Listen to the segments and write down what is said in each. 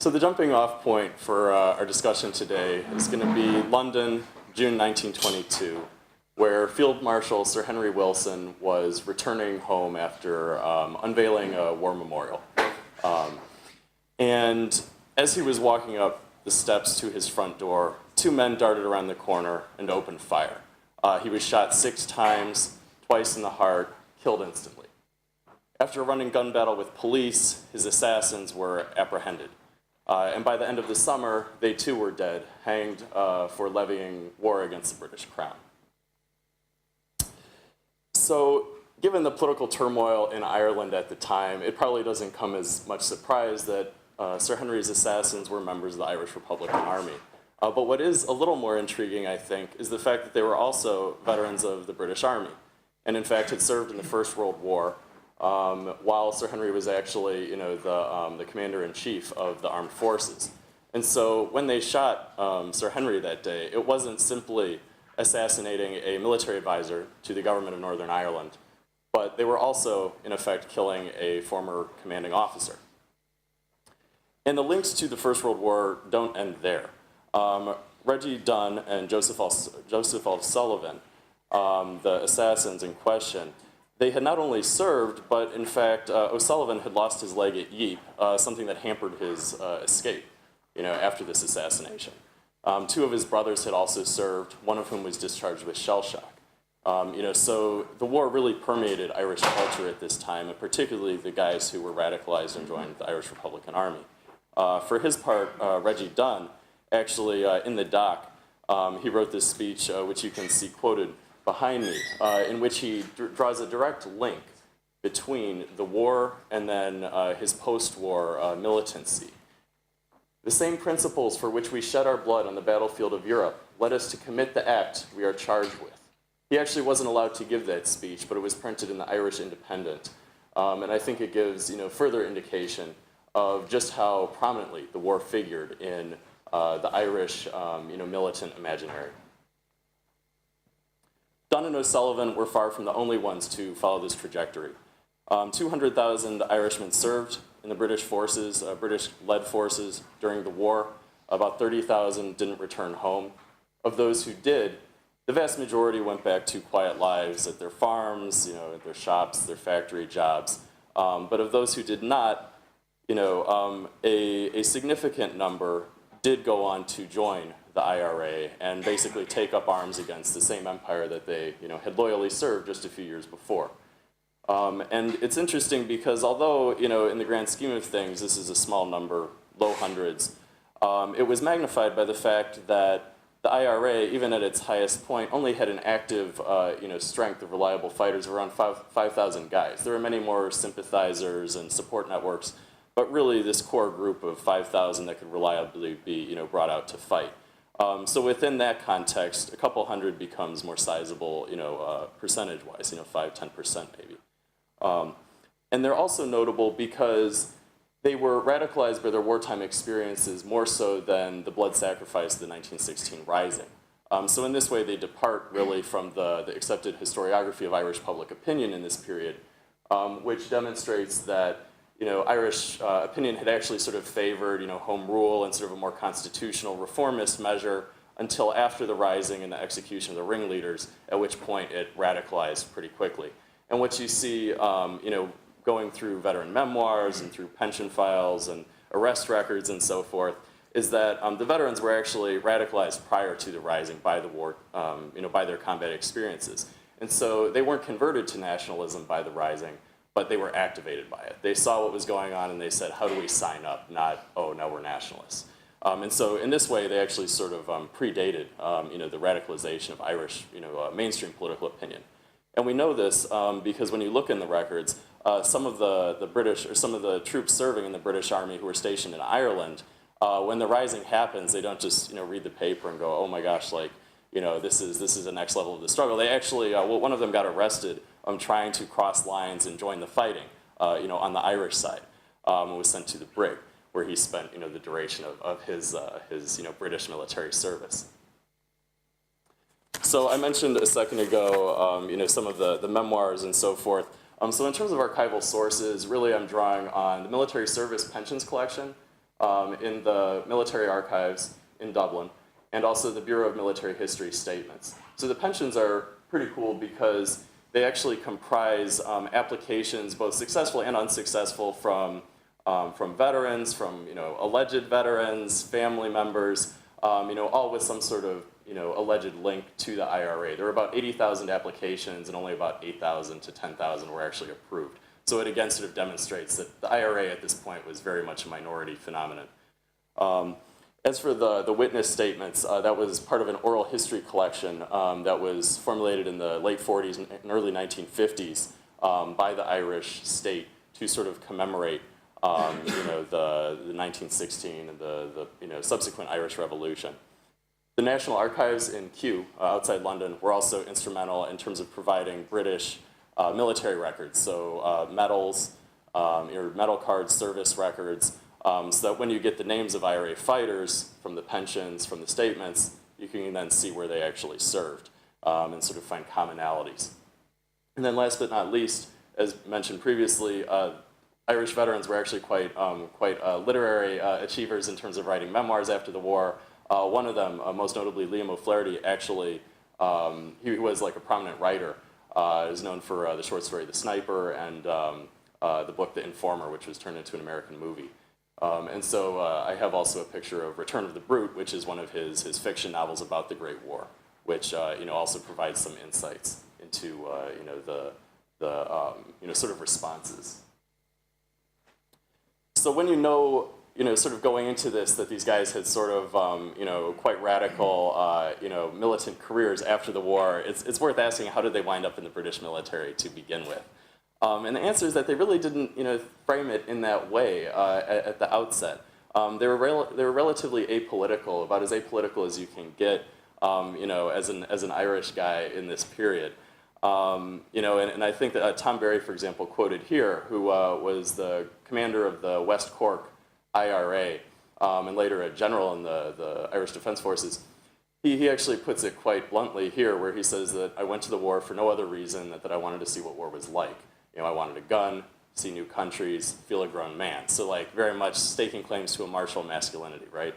So the jumping off point for our discussion today is going to be London, June 1922, where Field Marshal Sir Henry Wilson was returning home after unveiling a war memorial. And as he was walking up the steps to his front door, two men darted around the corner and opened fire. He was shot 6 times, twice in the heart, killed instantly. After a running gun battle with police, his assassins were apprehended. And by the end of the summer, they too were dead, hanged for levying war against the British Crown. So, given the political turmoil in Ireland at the time, it probably doesn't come as much surprise that Sir Henry's assassins were members of the Irish Republican Army. But what is a little more intriguing, I think, is the fact that they were also veterans of the British Army, and in fact had served in the First World War, while Sir Henry was actually, the commander-in-chief of the armed forces. And so when they shot Sir Henry that day, it wasn't simply assassinating a military advisor to the government of Northern Ireland, but they were also, in effect, killing a former commanding officer. And the links to the First World War don't end there. Reggie Dunn and Joseph O'Sullivan, the assassins in question, they had not only served, but in fact, O'Sullivan had lost his leg at Ypres, something that hampered his escape, after this assassination. 2 of his brothers had also served, one of whom was discharged with shell shock. So the war really permeated Irish culture at this time, and particularly the guys who were radicalized and joined the Irish Republican Army. For his part, Reggie Dunn, actually in the doc, he wrote this speech, which you can see quoted behind me, in which he draws a direct link between the war and then his post-war militancy. The same principles for which we shed our blood on the battlefield of Europe led us to commit the act we are charged with. He actually wasn't allowed to give that speech, but it was printed in the Irish Independent. And I think it gives further indication of just how prominently the war figured in the Irish militant imaginary. Dunn and O'Sullivan were far from the only ones to follow this trajectory. 200,000 Irishmen served in the British forces, British-led forces during the war. About 30,000 didn't return home. Of those who did, the vast majority went back to quiet lives at their farms, at their shops, their factory jobs. But of those who did not, a significant number did go on to join the IRA and basically take up arms against the same empire that they had loyally served just a few years before. And it's interesting because although in the grand scheme of things this is a small number, low hundreds, it was magnified by the fact that the IRA, even at its highest point, only had an active strength of reliable fighters of around 5,000 guys. There were many more sympathizers and support networks, but really this core group of 5,000 that could reliably be brought out to fight. So within that context, a couple hundred becomes more sizable, percentage-wise, 5–10% maybe. And they're also notable because they were radicalized by their wartime experiences more so than the blood sacrifice of the 1916 Rising. So in this way, they depart really from the accepted historiography of Irish public opinion in this period, which demonstrates that Irish opinion had actually sort of favored, home rule and sort of a more constitutional reformist measure until after the Rising and the execution of the ringleaders, at which point it radicalized pretty quickly. And what you see, going through veteran memoirs and through pension files and arrest records and so forth, is that the veterans were actually radicalized prior to the Rising by the war, by their combat experiences. And so they weren't converted to nationalism by the Rising, but they were activated by it. They saw what was going on and they said, how do we sign up? Not, oh, now we're nationalists. And so in this way, they actually sort of predated, the radicalization of Irish, mainstream political opinion. And we know this because when you look in the records, some of the British, or some of the troops serving in the British Army who were stationed in Ireland, when the Rising happens, they don't just, read the paper and go, oh my gosh, this is the next level of the struggle. They actually, one of them got arrested trying to cross lines and join the fighting, on the Irish side, and was sent to the brig, where he spent, the duration of his British military service. So I mentioned a second ago, some of the memoirs and so forth. So in terms of archival sources, really I'm drawing on the military service pensions collection, in the military archives in Dublin, and also the Bureau of Military History statements. So the pensions are pretty cool because they actually comprise applications, both successful and unsuccessful, from veterans, from alleged veterans, family members, all with some sort of alleged link to the IRA. There were about 80,000 applications, and only about 8,000 to 10,000 were actually approved. So it again sort of demonstrates that the IRA at this point was very much a minority phenomenon. As for the witness statements, that was part of an oral history collection that was formulated in the late 40s and early 1950s by the Irish state to sort of commemorate the 1916 and the subsequent Irish Revolution. The National Archives in Kew, outside London, were also instrumental in terms of providing British military records, so medals, your medal cards, service records, so that when you get the names of IRA fighters from the pensions, from the statements, you can then see where they actually served and sort of find commonalities. And then last but not least, as mentioned previously, Irish veterans were actually quite literary achievers in terms of writing memoirs after the war. One of them, most notably Liam O'Flaherty, actually, he was like a prominent writer. Is known for the short story The Sniper and the book The Informer, which was turned into an American movie. And so I have also a picture of Return of the Brute, which is one of his fiction novels about the Great War, which also provides some insights into the sort of responses. So when sort of going into this, that these guys had sort of, quite radical, militant careers after the war, it's worth asking, how did they wind up in the British military to begin with? And the answer is that they really didn't, frame it in that way at the outset. They were relatively apolitical, about as apolitical as you can get, as an Irish guy in this period. And I think that Tom Barry, for example, quoted here, who was the commander of the West Cork IRA, and later a general in the Irish Defense Forces, he actually puts it quite bluntly here, where he says that I went to the war for no other reason than that I wanted to see what war was like. I wanted a gun, see new countries, feel a grown man. So like very much staking claims to a martial masculinity, right?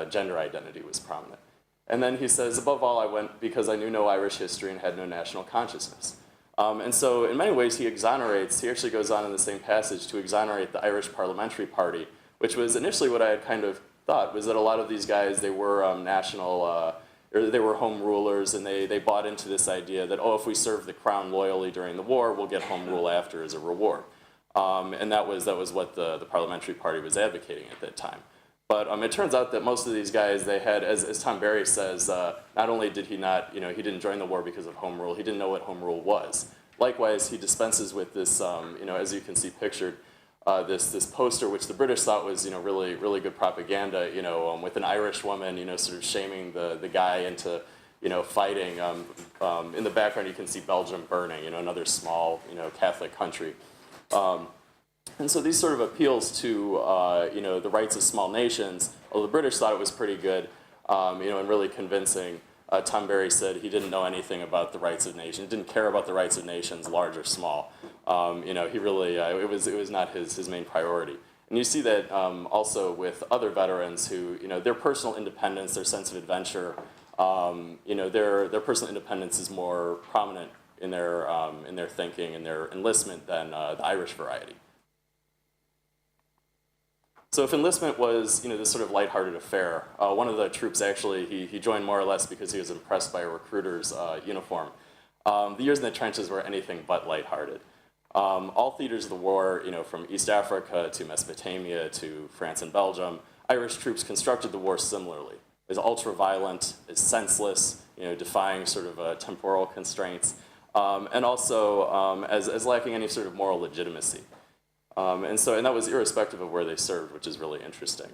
Gender identity was prominent. And then he says, above all, I went because I knew no Irish history and had no national consciousness. And so in many ways he actually goes on in the same passage to exonerate the Irish Parliamentary Party, which was initially what I had kind of thought, was that a lot of these guys, they were or they were home rulers, and they bought into this idea that, if we serve the crown loyally during the war, we'll get home rule after as a reward. And that was what the Parliamentary Party was advocating at that time. But it turns out that most of these guys, they had, as Tom Barry says, not only did he not, he didn't join the war because of home rule, he didn't know what home rule was. Likewise, he dispenses with this, as you can see pictured, this poster, which the British thought was, really good propaganda, with an Irish woman, sort of shaming the guy into, fighting. In the background, you can see Belgium burning, another small, Catholic country. And so these sort of appeals to, the rights of small nations, although the British thought it was pretty good, and really convincing. Tom Barry said he didn't know anything about the rights of nations, didn't care about the rights of nations, large or small. He really, it was not his main priority. And you see that also with other veterans who, their personal independence, their sense of adventure, their personal independence is more prominent in their thinking and their enlistment than the Irish variety. So if enlistment was, this sort of lighthearted affair, one of the troops actually, he joined more or less because he was impressed by a recruiter's uniform. The years in the trenches were anything but lighthearted. All theaters of the war, from East Africa to Mesopotamia to France and Belgium, Irish troops constructed the war similarly. As ultra-violent, as senseless, defying sort of temporal constraints, and also as lacking any sort of moral legitimacy. And that was irrespective of where they served, which is really interesting.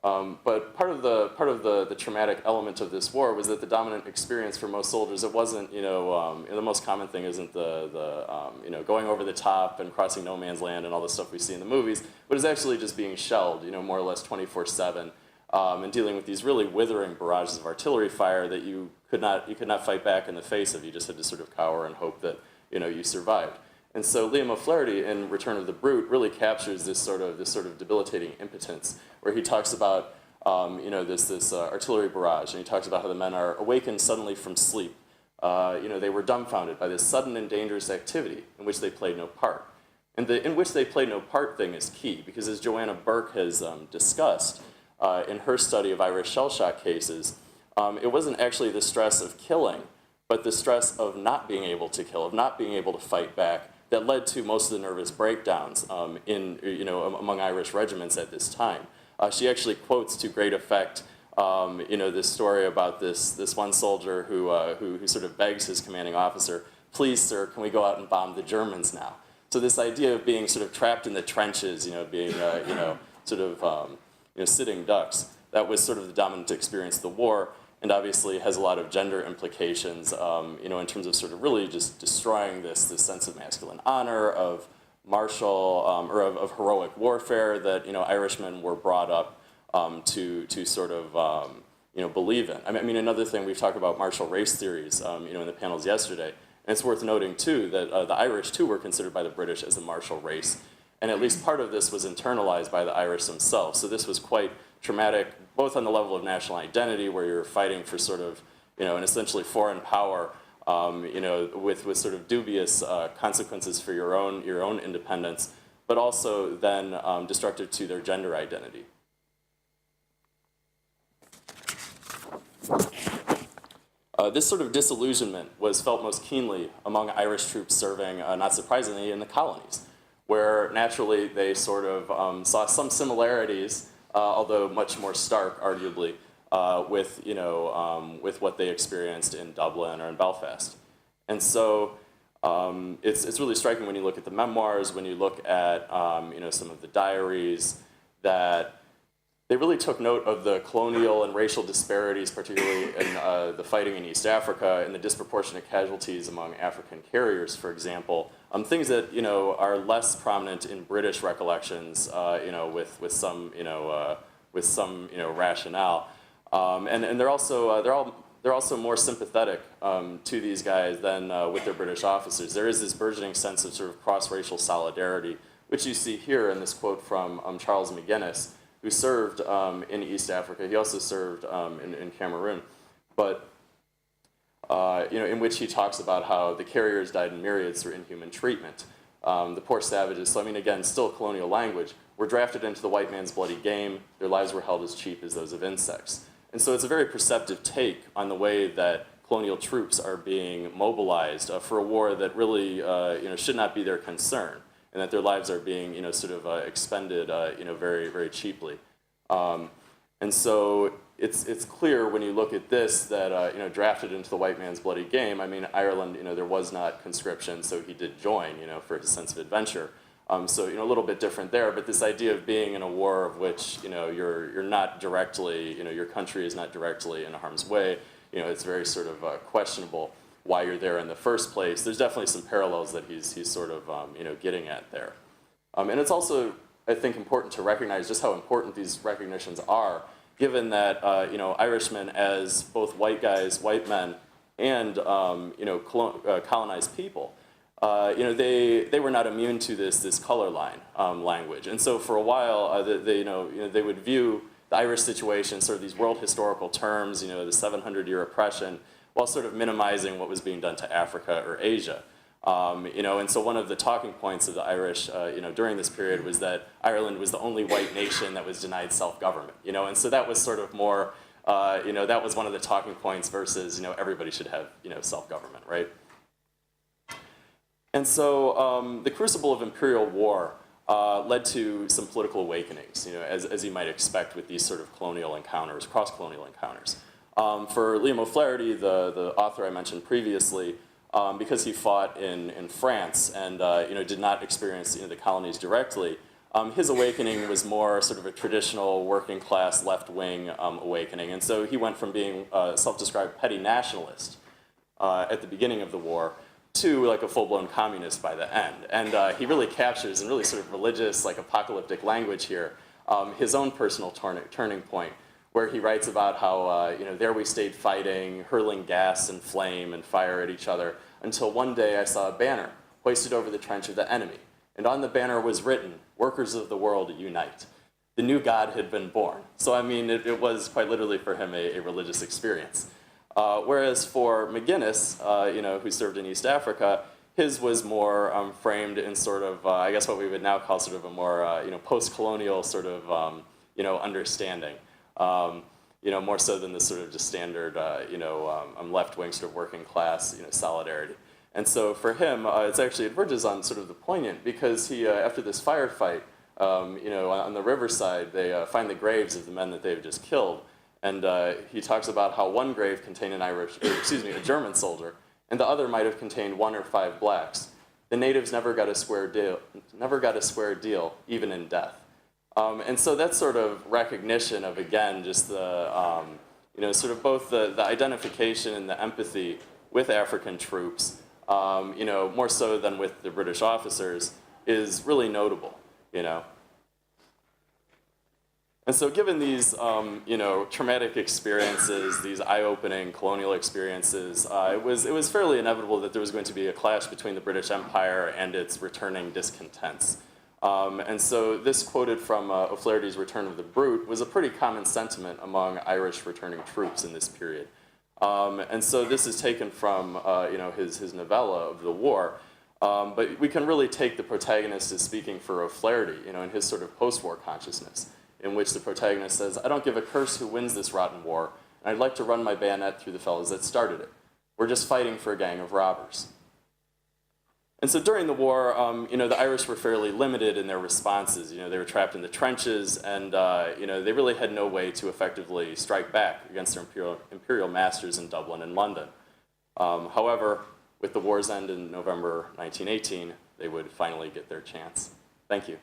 But part of the traumatic element of this war was that the dominant experience for most soldiers, it wasn't, the most common thing isn't the going over the top and crossing no man's land and all the stuff we see in the movies, but it's actually just being shelled, more or less 24/7, and dealing with these really withering barrages of artillery fire that you could not fight back in the face of. You just had to sort of cower and hope that, you survived. And so Liam O'Flaherty in Return of the Brute really captures this sort of debilitating impotence, where he talks about this artillery barrage, and he talks about how the men are awakened suddenly from sleep. They were dumbfounded by this sudden and dangerous activity in which they played no part. And the "in which they played no part" thing is key, because as Joanna Burke has discussed in her study of Irish shell shock cases, it wasn't actually the stress of killing, but the stress of not being able to kill, of not being able to fight back, that led to most of the nervous breakdowns among Irish regiments at this time. She actually quotes to great effect, this story about this one soldier who sort of begs his commanding officer, "Please, sir, can we go out and bomb the Germans now?" So this idea of being sort of trapped in the trenches, being sitting ducks, that was sort of the dominant experience of the war, and obviously has a lot of gender implications, in terms of sort of really just destroying this sense of masculine honor, of martial, or of heroic warfare that, Irishmen were brought up to sort of, believe in. I mean, another thing, we've talked about martial race theories, in the panels yesterday, and it's worth noting, too, that the Irish, too, were considered by the British as a martial race, and at least part of this was internalized by the Irish themselves, so this was quite traumatic, both on the level of national identity, where you're fighting for sort of, an essentially foreign power, with sort of dubious consequences for your own independence, but also then destructive to their gender identity. This sort of disillusionment was felt most keenly among Irish troops serving, not surprisingly, in the colonies, where naturally they sort of saw some similarities, although much more stark, arguably, with what they experienced in Dublin or in Belfast. And so it's really striking when you look at the memoirs, when you look at some of the diaries, that they really took note of the colonial and racial disparities, particularly in the fighting in East Africa and the disproportionate casualties among African carriers, for example. Things that are less prominent in British recollections, with some rationale, and they're also more sympathetic to these guys than with their British officers. There is this burgeoning sense of sort of cross-racial solidarity, which you see here in this quote from Charles McGuinness, who served in East Africa. He also served in Cameroon, but in which he talks about how the carriers died in myriads through inhuman treatment. The poor savages, so I mean, again, still colonial language, were drafted into the white man's bloody game. Their lives were held as cheap as those of insects. And so it's a very perceptive take on the way that colonial troops are being mobilized for a war that really should not be their concern, and that their lives are being expended very, very cheaply. And so it's clear when you look at this that drafted into the white man's bloody game. I mean, Ireland, there was not conscription, so he did join, for his sense of adventure. So a little bit different there. But this idea of being in a war of which you're not directly, your country is not directly in harm's way. It's very sort of questionable why you're there in the first place. There's definitely some parallels that he's sort of getting at there. And it's also, I think, important to recognize just how important these recognitions are, given that Irishmen, as both white guys, white men, and colonized people, they were not immune to this color line language, and so for a while they would view the Irish situation, sort of these world historical terms, the 700-year oppression, while sort of minimizing what was being done to Africa or Asia. And so one of the talking points of the Irish, during this period was that Ireland was the only white nation that was denied self-government, and so that was sort of more, that was one of the talking points versus, everybody should have, self-government, right? And so the crucible of imperial war led to some political awakenings, as you might expect with these sort of colonial encounters, cross-colonial encounters. For Liam O'Flaherty, the author I mentioned previously, because he fought in France and did not experience the colonies directly, his awakening was more sort of a traditional working class left-wing awakening. And so he went from being a self-described petty nationalist at the beginning of the war to like a full-blown communist by the end. And he really captures in really sort of religious, like apocalyptic language here, his own personal turning point, where he writes about how there we stayed fighting, hurling gas and flame and fire at each other, until one day I saw a banner hoisted over the trench of the enemy. And on the banner was written, "Workers of the world, unite." The new God had been born. So, I mean, it was quite literally for him a religious experience. Whereas for McGuinness, who served in East Africa, his was more framed in sort of, I guess what we would now call sort of a more, post-colonial sort of, understanding. More so than the sort of just standard, left-wing sort of working class, solidarity. And so for him, it verges on sort of the poignant, because he, after this firefight, on the riverside, they find the graves of the men that they've just killed. And he talks about how one grave contained a German soldier, and the other might have contained 1 or 5 blacks. The natives never got a square deal, even in death. And so that sort of recognition of, again, just the, sort of both the identification and the empathy with African troops, more so than with the British officers, is really notable, And so given these, traumatic experiences, these eye-opening colonial experiences, it was fairly inevitable that there was going to be a clash between the British Empire and its returning discontents. And so this, quoted from O'Flaherty's Return of the Brute, was a pretty common sentiment among Irish returning troops in this period. And so this is taken from his novella of the war. But we can really take the protagonist as speaking for O'Flaherty, in his sort of post-war consciousness, in which the protagonist says, "I don't give a curse who wins this rotten war, and I'd like to run my bayonet through the fellows that started it. We're just fighting for a gang of robbers." And so during the war, the Irish were fairly limited in their responses. They were trapped in the trenches, and they really had no way to effectively strike back against their imperial masters in Dublin and London. However, with the war's end in November 1918, they would finally get their chance. Thank you.